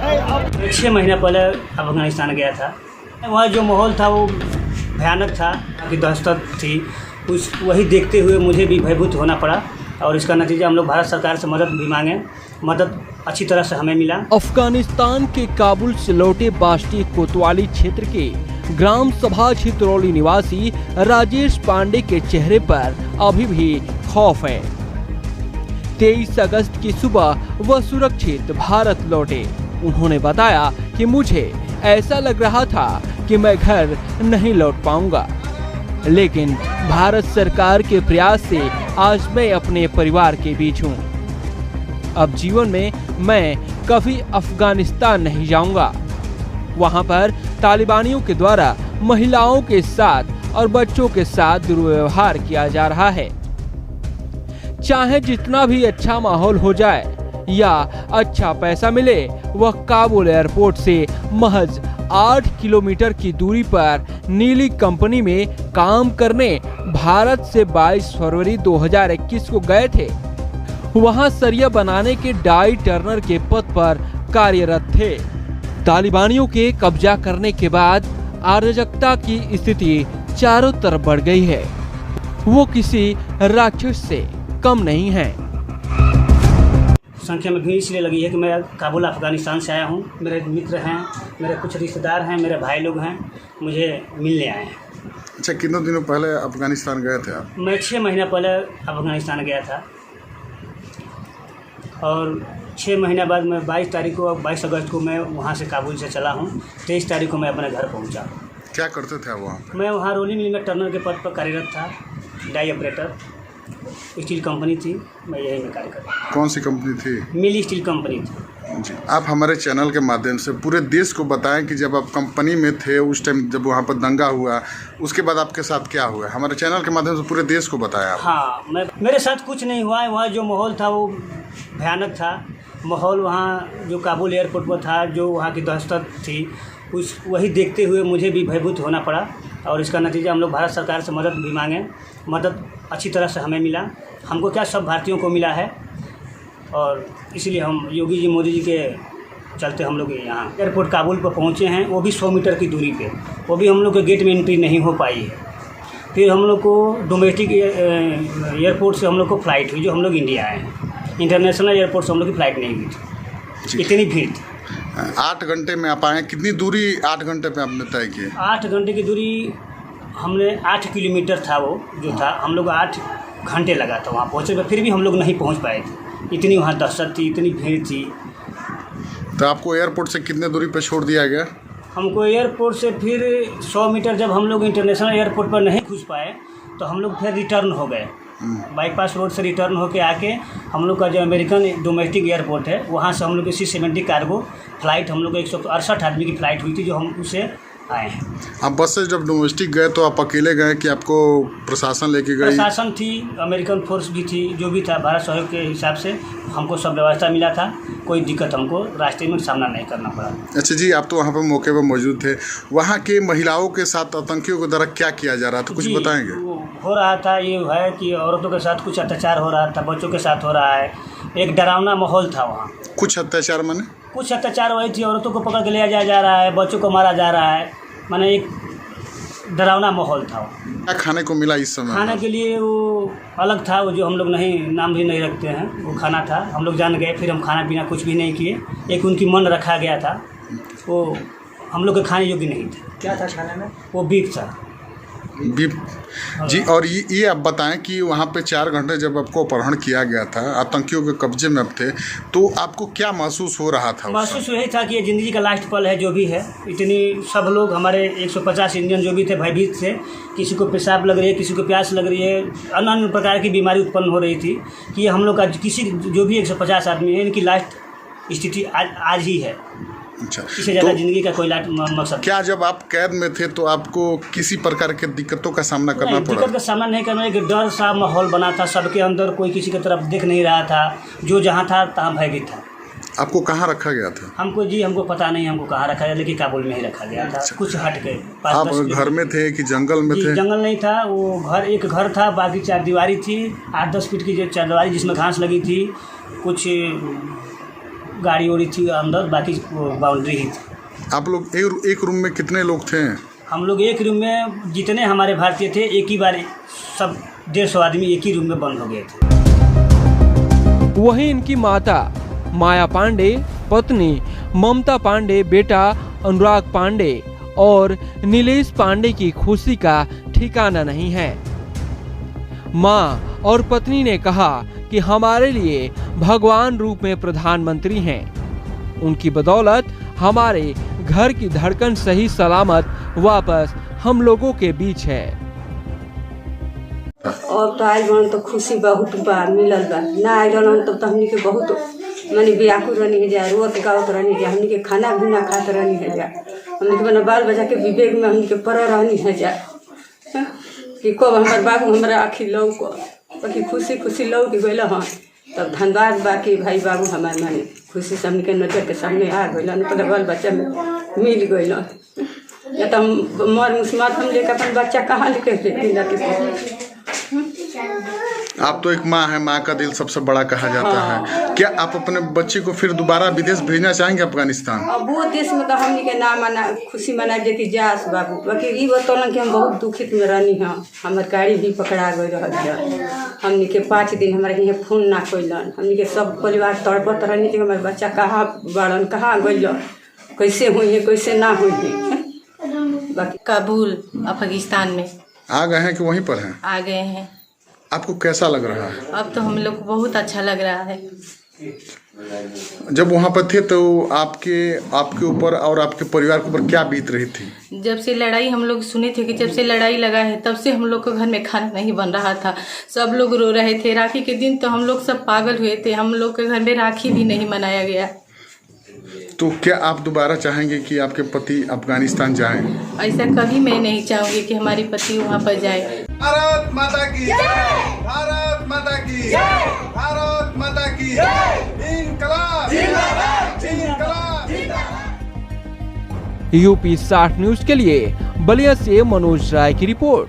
6 महीना पहले अफगानिस्तान गया था। वहाँ जो माहौल था वो भयानक था कि दहशत थी। वही देखते हुए मुझे भी भयभीत होना पड़ा और इसका नतीजा हम लोग भारत सरकार से मदद भी मांगे। मदद अच्छी तरह से हमें मिला। अफगानिस्तान के काबुल से लौटे बास्ती कोतवाली क्षेत्र के ग्राम सभा छितरौली निवासी राजेश पांडे के चेहरे पर अभी भी खौफ है। 23 अगस्त की सुबह वह सुरक्षित भारत लौटे। उन्होंने बताया कि मुझे ऐसा लग रहा था कि मैं घर नहीं लौट पाऊंगा, लेकिन भारत सरकार के प्रयास से आज मैं अपने परिवार के बीच हूँ। अब जीवन में मैं कभी अफगानिस्तान नहीं जाऊंगा। वहां पर तालिबानियों के द्वारा महिलाओं के साथ और बच्चों के साथ दुर्व्यवहार किया जा रहा है। चाहे जितना भी अच्छा माहौल हो जाए या अच्छा पैसा मिले, वह काबुल एयरपोर्ट से महज 8 किलोमीटर की दूरी पर नीली कंपनी में काम करने भारत से 22 फरवरी 2021 को गए थे। वहां सरिया बनाने के डाई टर्नर के पद पर कार्यरत थे। तालिबानियों के कब्जा करने के बाद अराजकता की स्थिति चारों तरफ बढ़ गई है। वो किसी राक्षस से कम नहीं है। संख्या में भीड़ इसलिए लगी है कि मैं काबुल अफगानिस्तान से आया हूँ। मेरे मित्र हैं, मेरे कुछ रिश्तेदार हैं, मेरे भाई लोग हैं, मुझे मिलने आए हैं। अच्छा, कितने दिनों पहले अफगानिस्तान गए थे आप? मैं 6 महीना पहले अफगानिस्तान गया था और 6 महीना बाद मैं 22 अगस्त को मैं वहाँ से काबुल से चला हूँ। 23 तारीख को मैं अपने घर पहुँचा। क्या करते थे आप वहाँ पे? मैं वहाँ रोलिंग मिल में टर्नर के पद पर कार्यरत था। डाई ऑपरेटर, स्टील कंपनी थी, मैं यही में कार्य करता। कौन सी कंपनी थी? मिली स्टील कंपनी थी। जी, आप हमारे चैनल के माध्यम से पूरे देश को बताएं कि जब आप कंपनी में थे उस टाइम जब वहाँ पर दंगा हुआ, उसके बाद आपके साथ क्या हुआ। हमारे चैनल के माध्यम से पूरे देश को बताया आप। हाँ, मेरे साथ कुछ नहीं हुआ। वहाँ जो माहौल था वो भयानक था। माहौल वहाँ जो काबुल एयरपोर्ट पर था, जो वहाँ की दहशत थी, वही देखते हुए मुझे भी भयभीत होना पड़ा और इसका नतीजा हम लोग भारत सरकार से मदद भी मांगे। मदद अच्छी तरह से हमें मिला। हमको क्या, सब भारतीयों को मिला है और इसलिए हम योगी जी, मोदी जी के चलते हम लोग यहाँ एयरपोर्ट काबुल पर पहुँचे हैं। वो भी 100 मीटर की दूरी पे। वो भी हम लोग के गेट में एंट्री नहीं हो पाई है। फिर हम लोग को डोमेस्टिक एयरपोर्ट से हम लोग को फ़्लाइट हुई, जो हम लोग इंडिया आए हैं। इंटरनेशनल एयरपोर्ट से हम लोग की फ़्लाइट नहीं हुई थी। इतनी भीड़ थी। 8 घंटे में आप आए। कितनी दूरी 8 घंटे पे आपने तय की? 8 घंटे की दूरी हमने 8 किलोमीटर था वो जो था। हम लोग 8 घंटे लगा था वहाँ पहुँचे पर, फिर भी हम लोग नहीं पहुँच पाए थे। इतनी वहाँ दहशत थी, इतनी भीड़ थी। तो आपको एयरपोर्ट से कितने दूरी पे छोड़ दिया गया? हमको एयरपोर्ट से फिर 100 मीटर जब हम लोग इंटरनेशनल एयरपोर्ट पर नहीं घुस पाए तो हम लोग फिर रिटर्न हो गए। बाईपास रोड से रिटर्न होके आके हम लोग का जो अमेरिकन डोमेस्टिक एयरपोर्ट है, वहाँ से हम लोग की C-70 कार्गो फ़्लाइट, हम लोग 168 आदमी की फ़्लाइट हुई थी, जो हम उसे आए हैं। आप बस से जब डोमेस्टिक गए तो आप अकेले गए कि आपको प्रशासन लेके गई? प्रशासन थी, अमेरिकन फोर्स भी थी, जो भी था भारत सहयोग के हिसाब से हमको सब व्यवस्था मिला था। कोई दिक्कत हमको रास्ते में सामना नहीं करना पड़ा। अच्छा जी, आप तो वहाँ पर मौके पर मौजूद थे। वहाँ के महिलाओं के साथ आतंकियों के द्वारा क्या किया जा रहा था, कुछ बताएंगे? हो रहा था ये है कि औरतों के साथ कुछ अत्याचार हो रहा था, बच्चों के साथ हो रहा है। एक डरावना माहौल था वहाँ। कुछ अत्याचार माने? कुछ अत्याचार वही थी, औरतों को पकड़ के लिया जा रहा है, बच्चों को मारा जा रहा है। माने एक डरावना माहौल था। क्या खाने को मिला इस समय? खाने के लिए वो अलग था, वो जो हम लोग नहीं, नाम भी नहीं रखते हैं, वो खाना था। हम लोग जान गए, फिर हम खाना पीना कुछ भी नहीं किए। एक उनकी मन रखा गया था, वो हम लोग के खाने योग्य नहीं था। क्या था खाने में? वो बीफ था। बीफ जी। और ये आप बताएं कि वहाँ पे 4 घंटे जब आपको अपहरण किया गया था, आतंकियों के कब्जे में आप थे, तो आपको क्या महसूस हो रहा था? महसूस यही था कि ये ज़िंदगी का लास्ट पल है, जो भी है। इतनी सब लोग हमारे 150 इंडियन जो भी थे भयभीत थे। किसी को पेशाब लग रही है, किसी को प्यास लग रही है, अन्य प्रकार की बीमारी उत्पन्न हो रही थी कि हम लोग का किसी जो भी 150 आदमी है, इनकी लास्ट स्थिति आज ही है। अच्छा, इससे ज़्यादा ज़िंदगी का कोई मकसद। क्या जब आप कैद में थे तो आपको किसी प्रकार के दिक्कतों का सामना करना पड़ा? दिक्कत का सामना नहीं करना, एक डर सा माहौल बना था सबके अंदर। कोई किसी की तरफ देख नहीं रहा था, जो जहाँ था तहाँ भयभीत था। आपको कहाँ रखा गया था? हमको पता नहीं हमको कहाँ रखा गया, लेकिन काबुल में ही रखा गया था। कुछ हट के। आप घर में थे कि जंगल में थे? जंगल नहीं था, वो एक घर था, बाकी 4 दीवारी थी, 8-10 फीट की जो 4 दीवारी, जिसमें घास लगी थी। कुछ गाड़ी वाड़ी थी अंदर, बाकी बाउंड्री ही थी। आप लोग एक रूम में कितने लोग थे? हम लोग एक रूम में जितने हमारे भारतीय थे एक ही बार सब 150 आदमी एक ही रूम में बंद हो गए थे। वहीं इनकी माता माया पांडे, पत्नी ममता पांडे, बेटा अनुराग पांडे और नीलेश पांडे की खुशी का ठिकाना नहीं है। मां और पत्नी ने कहा कि हमारे लिए भगवान रूप में प्रधानमंत्री हैं। उनकी बदौलत हमारे घर की धड़कन सही सलामत वापस हम लोगों के बीच है। और तो आयल बन तो खुशी बहुत बा मिलल बा, ना आयल तब तो हमनी के बहुत मानी व्याकुल रहनी है जा, रोत गावत रहनी है जा, हमनी के खाना भी ना खात रहनी है जा, हमनी के बना बाल बच्चा के विवेक में हमनी के पड़ रहनी है जा कि कब हमार बाबू हमारा आखिर लौ को बाकी खुशी खुशी लौ के गइल हन। तब धन्यवाद बाकी भाई बाबू हमारे मानी खुशी से हमनी के नजर के सामने आ गइल, तो बाल बच्चा में मिल गइल। या तो मर मुस्मात हम लेकर अपन बच्चा कहाँ लेके देते। आप तो एक माँ है, माँ का दिल सबसे बड़ा कहा जाता है। क्या आप अपने बच्चे को फिर दोबारा विदेश भेजना चाहेंगे अफगानिस्तान? अब वो देश में तो हमनी के ना मना खुशी मना जे जास बाबू, बाकी ये बतौलन कि हम बहुत दुखित में रहनी हाँ, हमार गाड़ी भी पकड़ा गई रहा, हमनी के 5 दिन हमारे यहाँ फोन ना कैलन, हमनी के सब परिवार तड़पत रहनी कि हमारे बच्चा कहाँ बाड़न, कहाँ गइल, कैसे हुई है कैसे ना हुई है। बाकी काबुल अफगानिस्तान में आ गए हैं कि वहीं पर हैं? आ गए हैं। आपको कैसा लग रहा है? अब तो हम लोग को बहुत अच्छा लग रहा है। जब वहाँ पर थे तो आपके ऊपर और आपके परिवार के ऊपर क्या बीत रही थी? जब से लड़ाई हम लोग सुने थे कि जब से लड़ाई लगा है तब से हम लोग को घर में खाना नहीं बन रहा था, सब लोग रो रहे थे। राखी के दिन तो हम लोग सब पागल हुए थे, हम लोग के घर में राखी भी नहीं मनाया गया। तो क्या आप दोबारा चाहेंगे कि आपके पति अफगानिस्तान जाएं? ऐसा कभी मैं नहीं चाहूँगी कि हमारी पति वहाँ पर जाए। भारत माता की जय, भारत माता की जय, भारत माता की जय, इंकलाब जिंदाबाद, इंकलाब जिंदाबाद। यूपी 60 न्यूज के लिए बलिया से मनोज राय की रिपोर्ट।